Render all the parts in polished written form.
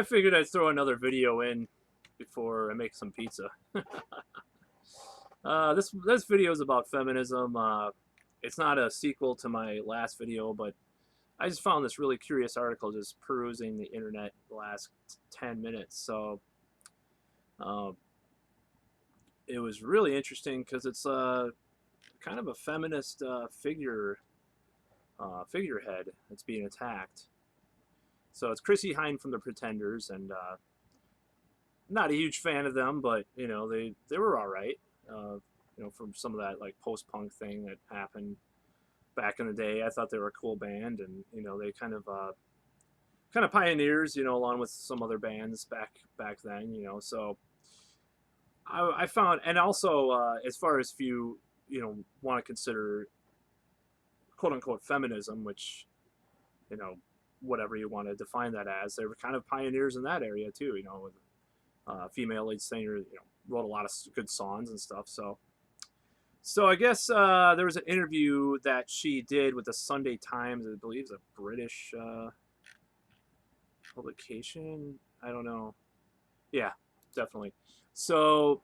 figured I'd throw another video in before I make some pizza. This video is about feminism. It's not a sequel to my last video, but I just found this really curious article just perusing the internet the last 10 minutes. So uh, it was really interesting because it's kind of a feminist figurehead that's being attacked. So it's Chrissie Hynde from the Pretenders, and not a huge fan of them, but they were all right. From some of that like post-punk thing that happened back in the day, I thought they were a cool band, and they kind of pioneers, along with some other bands back then. So I found, and also as far as if you want to consider quote unquote feminism, which you know whatever you want to define that as, they were kind of pioneers in that area too. With female lead singer, wrote a lot of good songs and stuff. So I guess there was an interview that she did with the Sunday Times. I believe it's a British publication. I don't know. Yeah, definitely. So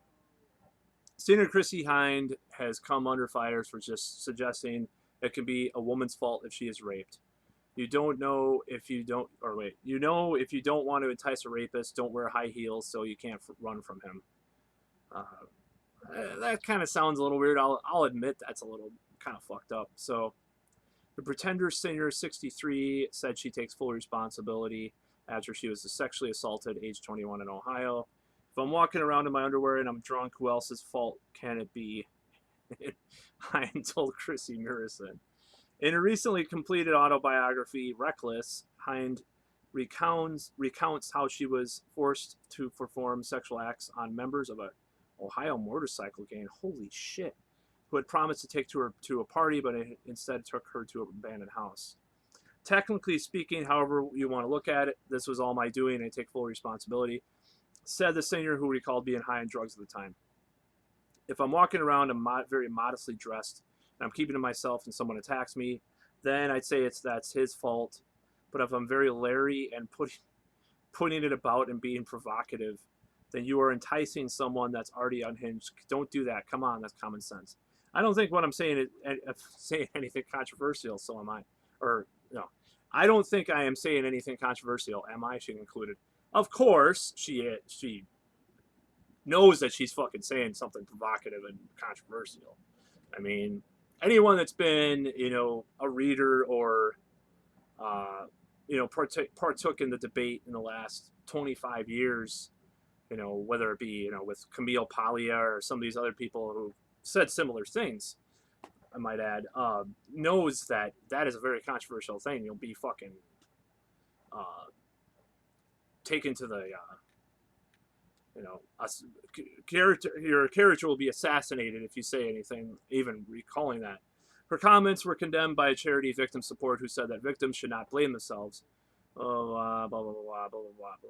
singer Chrissie Hynde has come under fire for just suggesting it can be a woman's fault if she is raped. You don't know if you don't, or wait, if you don't want to entice a rapist, don't wear high heels so you can't run from him. That kind of sounds a little weird. I'll admit that's a little kind of fucked up. So the Pretender singer, 63, said she takes full responsibility after she was sexually assaulted, age 21, in Ohio. If I'm walking around in my underwear and I'm drunk, who else's fault can it be? Hynde told Chrissy Murison. In a recently completed autobiography, Reckless, Hynde recounts how she was forced to perform sexual acts on members of a Ohio motorcycle gang. Holy shit! Who had promised to take her to a party, but instead took her to an abandoned house. Technically speaking, however you want to look at it, this was all my doing and I take full responsibility, said the singer, who recalled being high on drugs at the time. If I'm walking around and very modestly dressed and I'm keeping to myself and someone attacks me, then I'd say that's his fault. But if I'm very leery and putting it about and being provocative, then you are enticing someone that's already unhinged. Don't do that. Come on, that's common sense. I don't think what I'm saying is saying anything controversial, so am I. Or, no. I don't think I am saying anything controversial, am I? She concluded. Of course, she knows that she's fucking saying something provocative and controversial. I mean, anyone that's been, a reader or, partook in the debate in the last 25 years, whether it be, with Camille Paglia or some of these other people who said similar things, I might add, knows that is a very controversial thing. You'll be fucking taken to the, your character will be assassinated if you say anything, even recalling that. Her comments were condemned by a charity, Victim Support, who said that victims should not blame themselves. Blah, blah, blah, blah, blah, blah, blah, blah.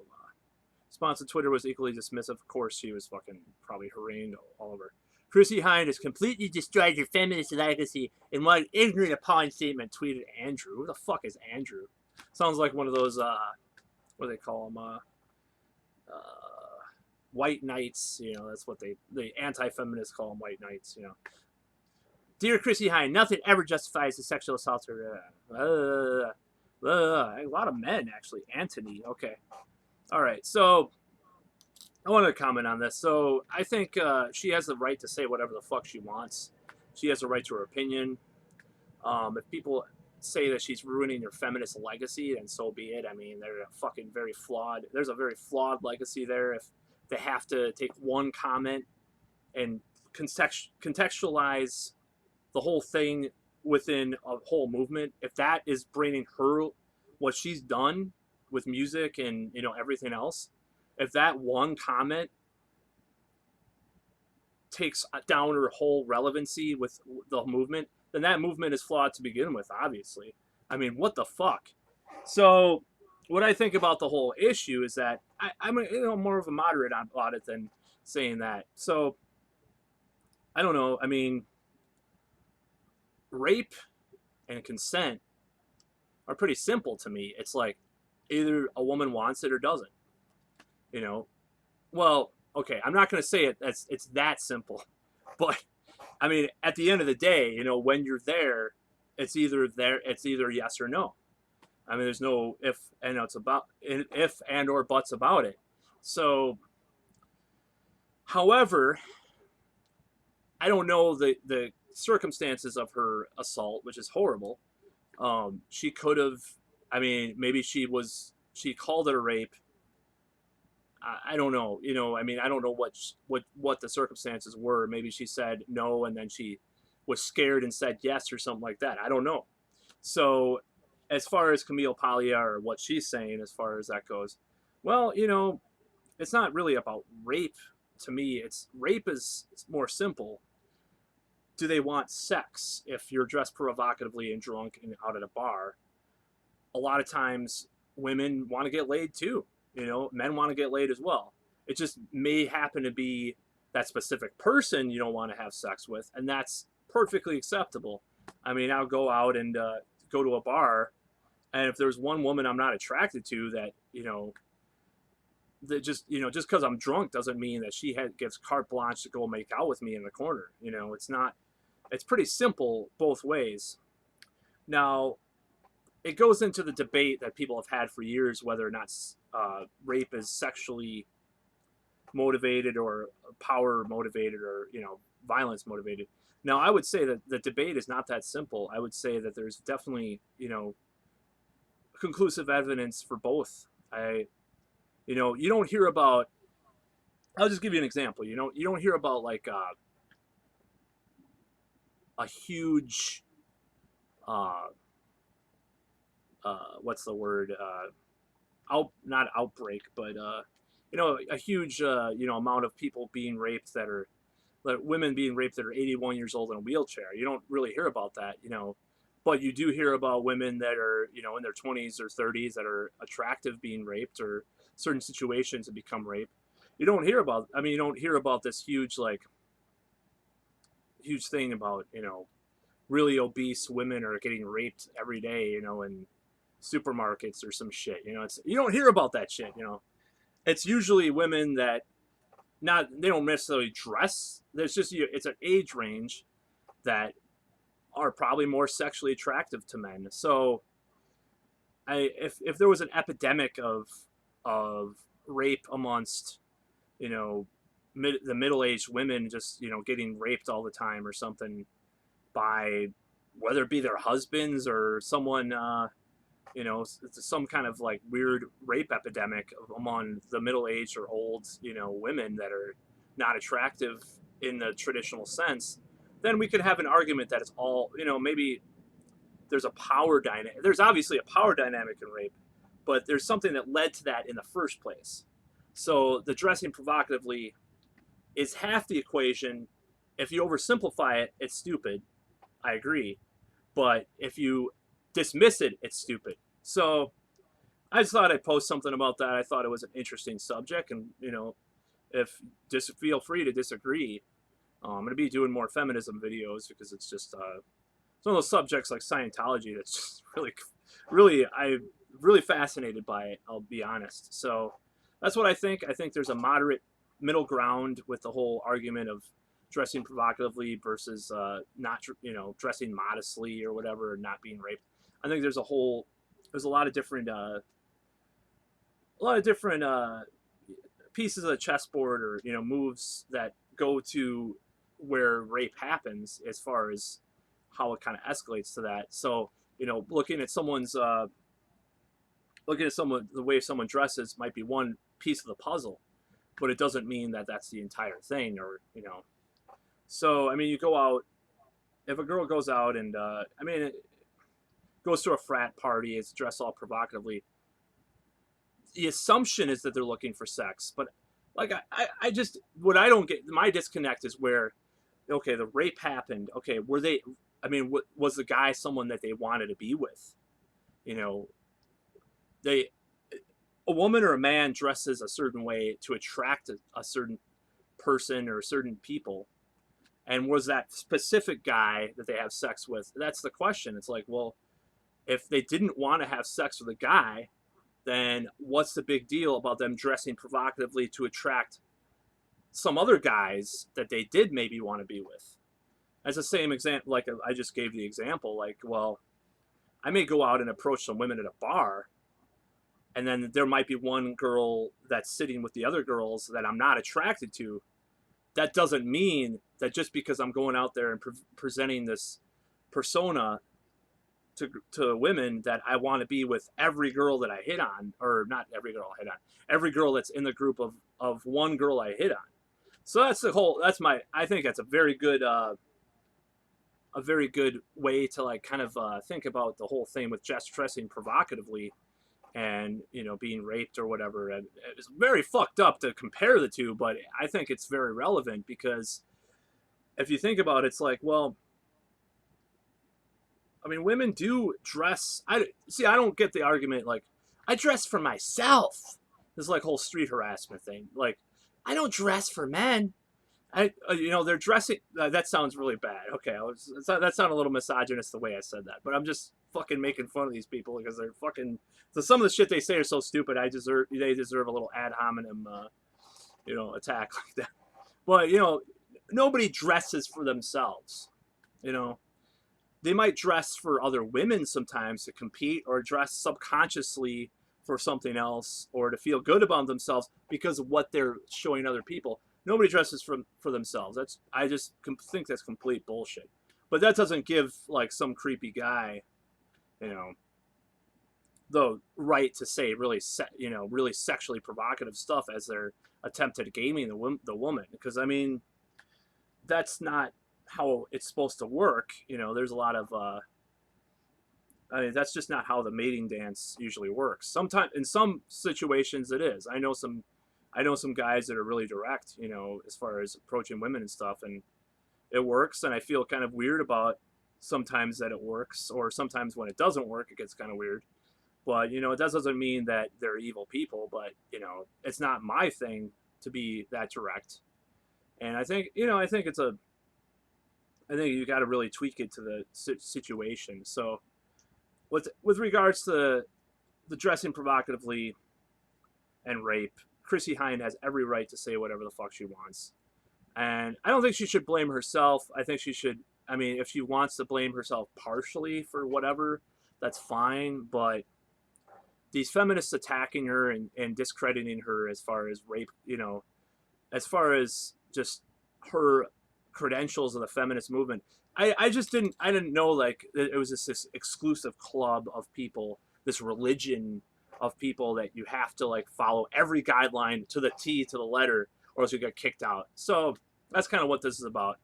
Response on Twitter was equally dismissive. Of course, she was fucking probably harangued all over. Chrissie Hynde has completely destroyed your feminist legacy in one ignorant, appalling statement, tweeted Andrew. Who the fuck is Andrew? Sounds like one of those, what do they call them? White knights. That's what the anti-feminists call them, white knights. Dear Chrissie Hynde, nothing ever justifies the sexual assault. A lot of men, actually. Anthony. Okay. All right. So I want to comment on this. So I think she has the right to say whatever the fuck she wants. She has a right to her opinion. If people say that she's ruining your feminist legacy, then so be it. I mean, there's a very flawed legacy there. If they have to take one comment and contextualize the whole thing within a whole movement, if that is bringing her what she's done with music and everything else, if that one comment takes down her whole relevancy with the movement, then that movement is flawed to begin with, obviously. I mean, what the fuck? So what I think about the whole issue is that I'm more of a moderate about it than saying that. So I don't know. I mean, rape and consent are pretty simple to me. It's like either a woman wants it or doesn't. You know, well, okay, I'm not going to say it's that simple, but I mean, at the end of the day, when you're there, it's either yes or no. I mean, there's no if and or buts about it. So, however, I don't know the circumstances of her assault, which is horrible. She could have, I mean, maybe she called it a rape. I don't know. I mean, I don't know what the circumstances were. Maybe she said no, and then she was scared and said yes or something like that. I don't know. So, as far as Camille Paglia or what she's saying, as far as that goes, well, it's not really about rape to me. Rape is more simple. Do they want sex? If you're dressed provocatively and drunk and out at a bar, a lot of times women want to get laid too. Men want to get laid as well. It just may happen to be that specific person you don't want to have sex with, and that's perfectly acceptable. I mean, I'll go out and go to a bar, and if there's one woman I'm not attracted to, that just because I'm drunk doesn't mean that gives carte blanche to go make out with me in the corner. It's not. It's pretty simple both ways. Now, it goes into the debate that people have had for years whether or not rape is sexually motivated or power motivated or violence motivated. Now, I would say that the debate is not that simple. I would say that there's definitely conclusive evidence for both. You don't hear about. I'll just give you an example. You don't hear about like a huge what's the word not outbreak, but a huge amount of people being raped that are like women being raped that are 81 years old in a wheelchair. You don't really hear about that, but you do hear about women that are in their 20s or 30s that are attractive being raped, or certain situations that become rape. You don't hear about. I mean, you don't hear about this huge thing about really obese women are getting raped every day, in supermarkets or some shit. You don't hear about that shit. It's usually women that they don't necessarily dress. There's just it's an age range that are probably more sexually attractive to men. So, if there was an epidemic of rape amongst the middle-aged women, just getting raped all the time or something by whether it be their husbands or someone, it's some kind of like weird rape epidemic among the middle-aged or old, women that are not attractive in the traditional sense, then we could have an argument that it's all, maybe there's a power dynamic. There's obviously a power dynamic in rape, but there's something that led to that in the first place. So the dressing provocatively is half the equation. If you oversimplify it, it's stupid. I agree. But if you dismiss it, it's stupid. So I just thought I'd post something about that. I thought it was an interesting subject, and if just feel free to disagree. I'm going to be doing more feminism videos because it's just some of those subjects like Scientology that's just I'm really fascinated by it. I'll be honest. So that's what I think. I think there's a moderate middle ground with the whole argument of dressing provocatively versus not dressing modestly or whatever, not being raped. I think there's a lot of different pieces of the chessboard or moves that go to where rape happens as far as how it kind of escalates to that. So looking at the way someone dresses might be one piece of the puzzle, but it doesn't mean that that's the entire thing, or So I mean, you go out. If a girl goes out and goes to a frat party, is dressed all provocatively, the assumption is that they're looking for sex. But like I just what I don't get, my disconnect is where, okay, the rape happened. Okay, were they? I mean, was the guy someone that they wanted to be with? A woman or a man dresses a certain way to attract a certain person or certain people. And was that specific guy that they have sex with? That's the question. It's like, well, if they didn't want to have sex with a guy, then what's the big deal about them dressing provocatively to attract some other guys that they did maybe want to be with? As the same example, like I just gave the example, like, well, I may go out and approach some women at a bar, and then there might be one girl that's sitting with the other girls that I'm not attracted to. That doesn't mean that just because I'm going out there and presenting this persona to women that I want to be with every girl that I hit on, or not every girl I hit on, every girl that's in the group of one girl I hit on. So I think that's a very good way to like kind of think about the whole thing with just dressing provocatively and, you know, being raped or whatever. And it's very fucked up to compare the two, but I think it's very relevant because if you think about it, it's like, well, I mean, women do dress. I don't get the argument like, I dress for myself. This like whole street harassment thing. Like, I don't dress for men. They're dressing. That sounds really bad. Okay, that sounded a little misogynist the way I said that, but I'm just fucking making fun of these people because they're fucking. So some of the shit they say are so stupid. They deserve a little ad hominem, attack like that. But nobody dresses for themselves. They might dress for other women sometimes to compete, or dress subconsciously for something else, or to feel good about themselves because of what they're showing other people. Nobody dresses for themselves. I just think that's complete bullshit. But that doesn't give like some creepy guy, the right to say really sexually provocative stuff as their attempt at gaming the woman. Because I mean, that's not how it's supposed to work. There's a lot of that's just not how the mating dance usually works. Sometimes in some situations it is. I know some guys that are really direct, as far as approaching women and stuff, and it works. And I feel kind of weird about sometimes that it works, or sometimes when it doesn't work, it gets kind of weird. But it doesn't mean that they're evil people. But it's not my thing to be that direct. And I think I think you got to really tweak it to the situation. So with regards to the dressing provocatively and rape, Chrissie Hynde has every right to say whatever the fuck she wants. And I don't think she should blame herself. I think she should, if she wants to blame herself partially for whatever, that's fine. But these feminists attacking her and discrediting her as far as rape, as far as just her credentials of the feminist movement, I didn't know like it was this exclusive club of people, this religion of people that you have to like follow every guideline to the T, to the letter, or else you get kicked out. So that's kind of what this is about.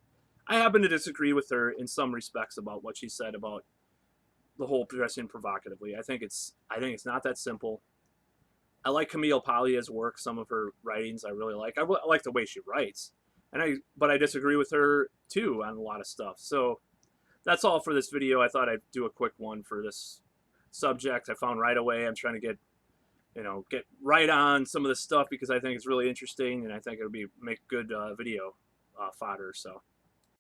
I happen to disagree with her in some respects about what she said about the whole dressing provocatively. I think it's not that simple. I like Camille Paglia's work, some of her writings I really like. I like the way she writes. But I disagree with her too on a lot of stuff. So that's all for this video. I thought I'd do a quick one for this subject. I found right away. I'm trying to get right on some of this stuff because I think it's really interesting and I think it'll make good video fodder. So